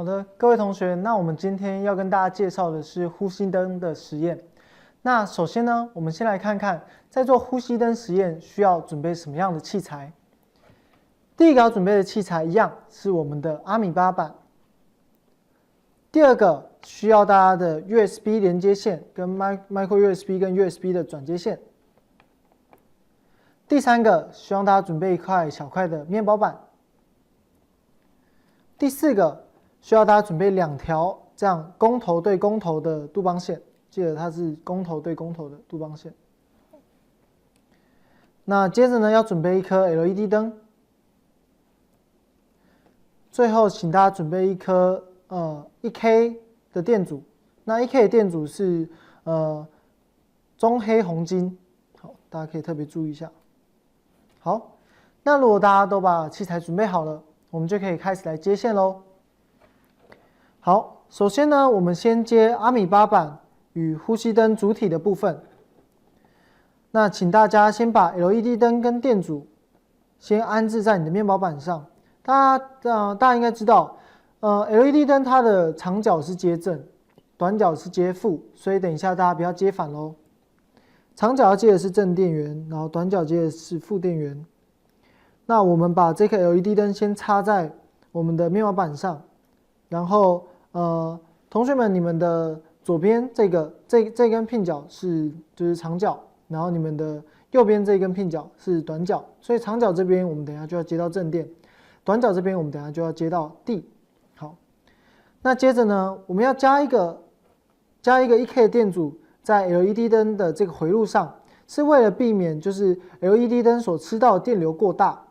好的，各位同学，那我们今天要跟大家介绍的是呼吸灯的实验。那首先呢，我们先来看看在做呼吸灯实验需要准备什么样的器材。第一个要准备的器材一样是我们的阿米巴板。第二个需要大家的 USB 连接线跟 Micro USB 跟 USB 的转接线。第三个希望大家准备一块小块的面包板。第四个需要大家准备2条这样公头对公头的杜邦线，记得它是公头对公头的杜邦线。那接着呢，要准备一颗 LED 灯。最后，请大家准备一颗1K 的电阻。那1K 的电阻是中黑红金，好，大家可以特别注意一下。好，那如果大家都把器材准备好了，我们就可以开始来接线喽。好，首先呢，我们先接阿米巴板与呼吸灯主体的部分。那请大家先把 LED 灯跟电阻先安置在你的面包板上。大家应该知道，LED 灯它的长角是接正，短角是接负，所以等一下大家不要接反喽。长角要接的是正电源，然后短角接的是负电源。那我们把这颗 LED 灯先插在我们的面包板上，然后同学们，你们的左边这根pin角就是长角，然后你们的右边这根pin角是短角，所以长角这边我们等一下就要接到正电，短角这边我们等一下就要接到地。好，那接着呢，我们要加一个 1K 的电阻在 LED 灯的这个回路上，是为了避免就是 LED 灯所吃到的电流过大。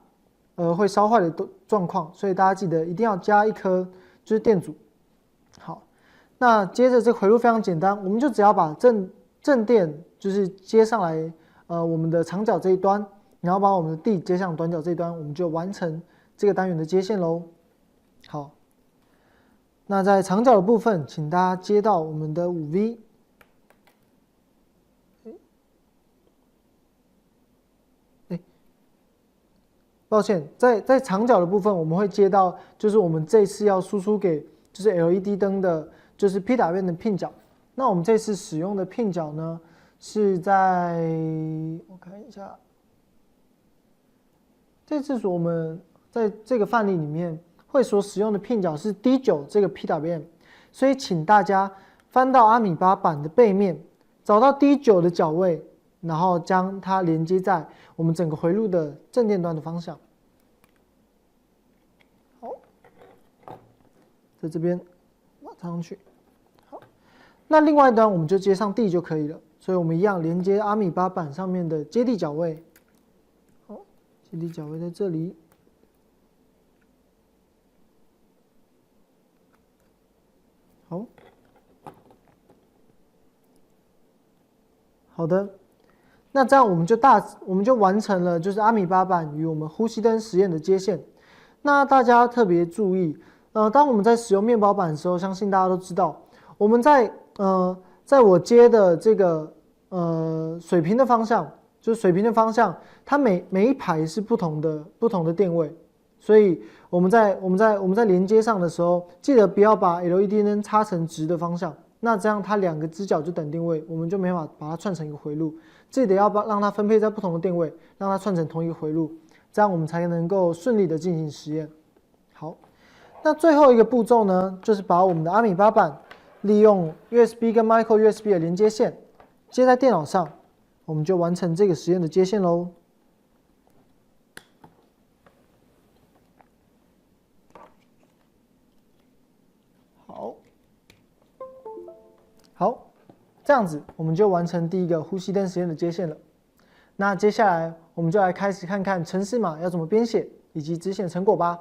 会烧坏的状况，所以大家记得一定要加一颗就是电阻。好，那接着这个回路非常简单，我们就只要把正电就是接上来我们的长角这一端，然后把我们的地接上短角这一端，我们就完成这个单元的接线喽。好，那在长角的部分，请大家接到我们的5V。抱歉，在长角的部分，我们会接到就是我们这次要输出给就是 LED 灯的，就是 PWM 的pin角。那我们这次使用的pin角呢，是在我看一下，这次我们在这个范例里面会所使用的pin角是 D9 这个 PWM， 所以请大家翻到阿米巴板的背面，找到 D9 的角位。然后将它连接在我们整个回路的正电端的方向。好，在这边插上去。好，那另外一端我们就接上地就可以了。所以我们一样连接阿米巴板上面的接地角位。好，接地角位在这里。好，好的。那这样我们就完成了就是阿米巴板与我们呼吸灯实验的接线。那大家特别注意，当我们在使用面包板的时候，相信大家都知道，我们在我接的这个水平的方向，就是水平的方向，它每一排是不同的电位，所以我们在连接上的时候，记得不要把 LED 灯插成直的方向。那这样它2个支角就等定位，我们就没法把它串成一个回路。记得要让它分配在不同的定位，让它串成同一个回路，这样我们才能够顺利的进行实验。好，那最后一个步骤呢，就是把我们的阿米巴板利用 USB 跟 Micro USB 的连接线接在电脑上，我们就完成这个实验的接线喽。好，这样子我们就完成第一个呼吸灯实验的接线了。那接下来我们就来开始看看程式码要怎么编写以及执行成果吧。